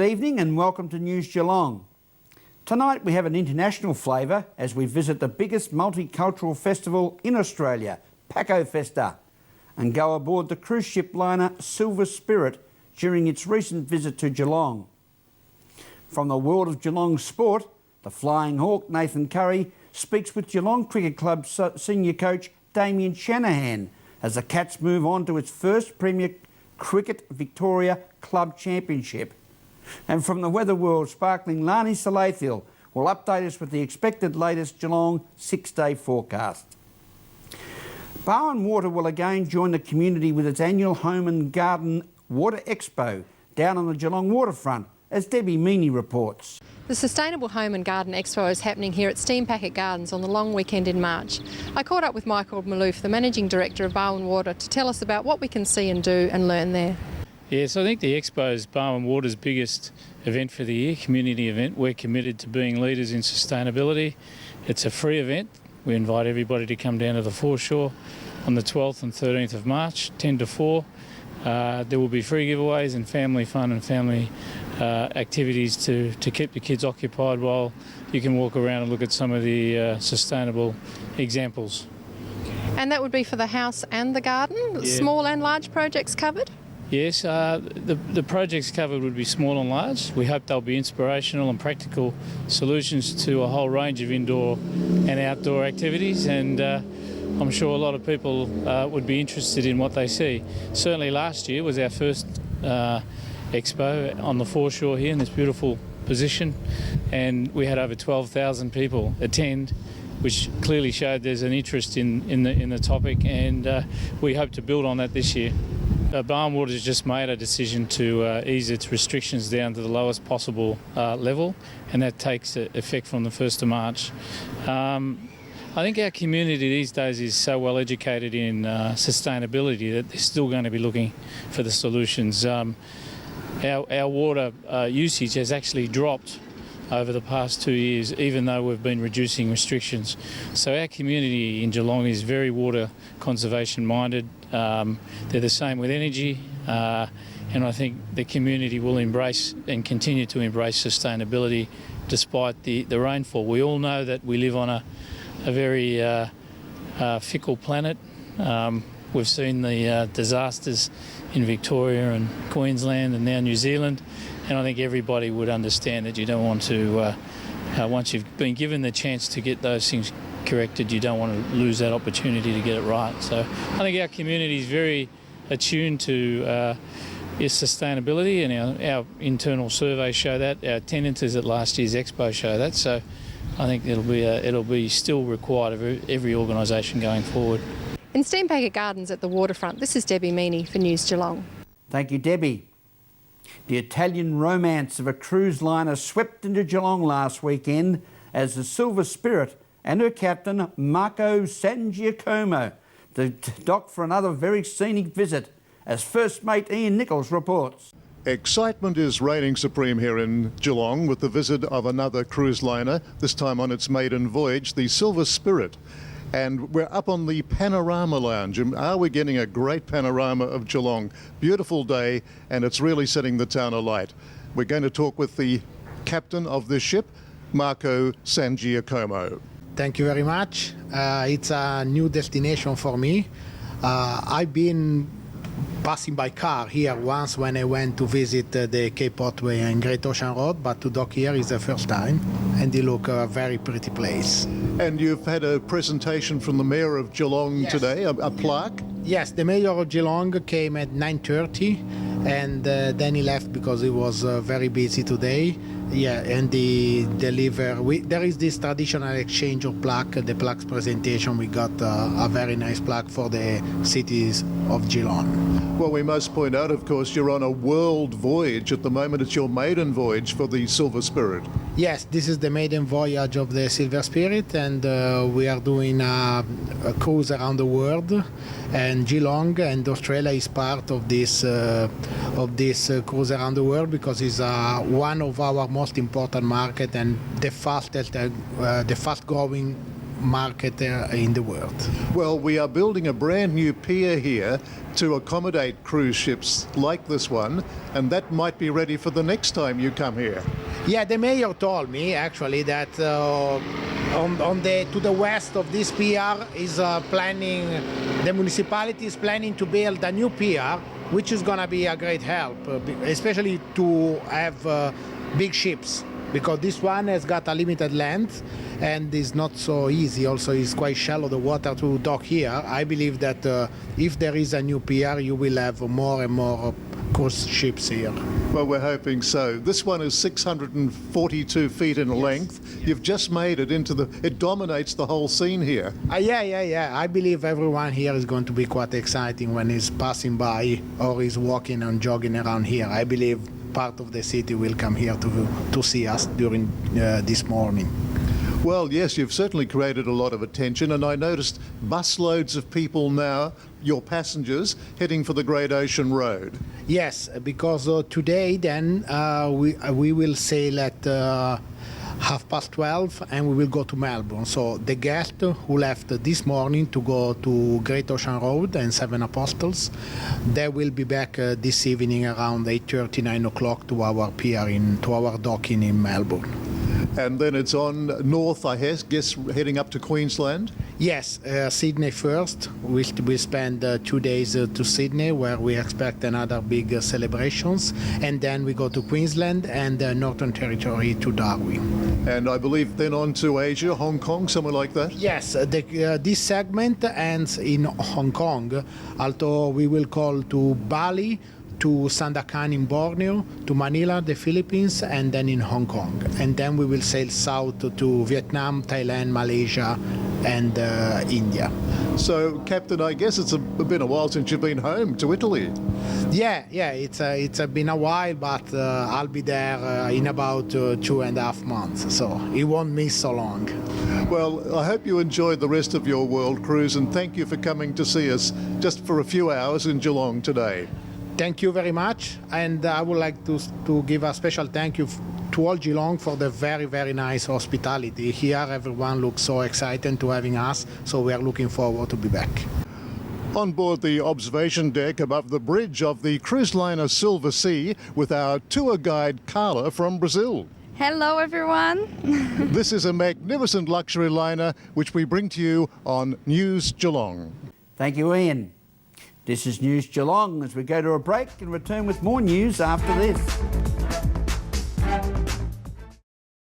Good evening and welcome to News Geelong. Tonight we have an international flavour as we visit the biggest multicultural festival in Australia, Paco Festa, and go aboard the cruise ship liner Silver Spirit during its recent visit to Geelong. From the world of Geelong sport, the Flying Hawk Nathan Curry speaks with Geelong Cricket Club senior coach Damien Shanahan as the Cats move on to its first Premier Cricket Victoria Club Championship. And from the weather world, sparkling Lani Salathiel will update us with the expected latest Geelong 6-day forecast. Barwon Water will again join the community with its annual Home and Garden Water Expo down on the Geelong waterfront, as Debbie Meaney reports. The Sustainable Home and Garden Expo is happening here at Steam Packet Gardens on the long weekend in March. I caught up with Michael Malouf, the Managing Director of Barwon Water, to tell us about what we can see and do and learn there. Yes, I think the Expo is Barwon Water's biggest event for the year, community event. We're committed to being leaders in sustainability. It's a free event. We invite everybody to come down to the foreshore on the 12th and 13th of March, 10 to 4. There will be free giveaways and family fun and family activities to keep the kids occupied while you can walk around and look at some of the sustainable examples. And that would be for the house and the garden? Yeah. Small and large projects covered? Yes, the projects covered would be small and large. We hope they'll be inspirational and practical solutions to a whole range of indoor and outdoor activities, and I'm sure a lot of people would be interested in what they see. Certainly last year was our first expo on the foreshore here in this beautiful position, and we had over 12,000 people attend, which clearly showed there's an interest in the topic, and we hope to build on that this year. Barwon Water has just made a decision to ease its restrictions down to the lowest possible level, and that takes effect from the 1st of March. I think our community these days is so well educated in sustainability that they're still going to be looking for the solutions. Our water usage has actually dropped over the past 2 years, even though we've been reducing restrictions. So our community in Geelong is very water conservation minded. They're the same with energy, and I think the community will embrace and continue to embrace sustainability despite the rainfall. We all know that we live on a very fickle planet. We've seen the disasters in Victoria and Queensland and now New Zealand, and I think everybody would understand that you don't want to, once you've been given the chance to get those things corrected, you don't want to lose that opportunity to get it right. So I think our community is very attuned to its sustainability, and our internal surveys show that. Our attendances at last year's Expo show that. So I think it'll be still required of every organisation going forward. In Steam Packet Gardens at the waterfront, this is Debbie Meaney for News Geelong. Thank you, Debbie. The Italian romance of a cruise liner swept into Geelong last weekend as the Silver Spirit and her captain, Marco Sangiacomo, docked for another very scenic visit, as First Mate Ian Nichols reports. Excitement is reigning supreme here in Geelong with the visit of another cruise liner, this time on its maiden voyage, the Silver Spirit. And we're up on the Panorama Lounge. And are we getting a great panorama of Geelong? Beautiful day, and it's really setting the town alight. We're going to talk with the captain of this ship, Marco Sangiacomo. Thank you very much. It's a new destination for me. I've been passing by car here once when I went to visit the Cape Otway and Great Ocean Road, but to dock here is the first time, and they look a very pretty place. And you've had a presentation from the Mayor of Geelong today, a plaque? Yes, the Mayor of Geelong came at 9:30, and then he left because he was very busy today. Yeah, and they deliver. There is this traditional exchange of plaque. The plaques presentation, we got a very nice plaque for the cities of Geelong. Well, we must point out, of course, you're on a world voyage at the moment. It's your maiden voyage for the Silver Spirit. Yes, this is the maiden voyage of the Silver Spirit, and we are doing a cruise around the world. And Geelong and Australia is part of this cruise around the world because it's one of our most important market and the fast growing market in the world. Well, we are building a brand new pier here to accommodate cruise ships like this one, and that might be ready for the next time you come here. Yeah, the mayor told me actually that to the west of this pier is the municipality is planning to build a new pier, which is going to be a great help, especially to have big ships, because this one has got a limited length and is not so easy. Also, it's quite shallow, the water to dock here. I believe that if there is a new pier, you will have more and more cruise ships here. Well, we're hoping so. This one is 642 feet in length. You've just made it it dominates the whole scene here. Yeah. I believe everyone here is going to be quite exciting when he's passing by or is walking and jogging around here. I believe part of the city will come here to see us during this morning. Well, yes, you've certainly created a lot of attention, and I noticed busloads of people now, your passengers, heading for the Great Ocean Road. Yes, because today then we will sail at 12:30 and we will go to Melbourne. So the guests who left this morning to go to Great Ocean Road and Seven Apostles, they will be back this evening around 8:30, 9 o'clock to our pier, to our docking in Melbourne. And then it's on north, I guess, heading up to Queensland? Yes, Sydney first. We spend 2 days to Sydney, where we expect another big celebrations. And then we go to Queensland and Northern Territory to Darwin. And I believe then on to Asia, Hong Kong, somewhere like that? Yes, this segment ends in Hong Kong, although we will call to Bali, to Sandakan in Borneo, to Manila, the Philippines, and then in Hong Kong. And then we will sail south to Vietnam, Thailand, Malaysia, and India. So, Captain, I guess it's been a while since you've been home to Italy. Yeah, it's been a while, but I'll be there in about 2.5 months, so it won't miss so long. Well, I hope you enjoyed the rest of your world cruise, and thank you for coming to see us just for a few hours in Geelong today. Thank you very much, and I would like to give a special thank you to all Geelong for the very, very nice hospitality. Here everyone looks so excited to having us, so we are looking forward to be back. On board the observation deck above the bridge of the cruise liner Silver Sea with our tour guide Carla from Brazil. Hello everyone. This is a magnificent luxury liner which we bring to you on News Geelong. Thank you, Ian. This is News Geelong as we go to a break and return with more news after this.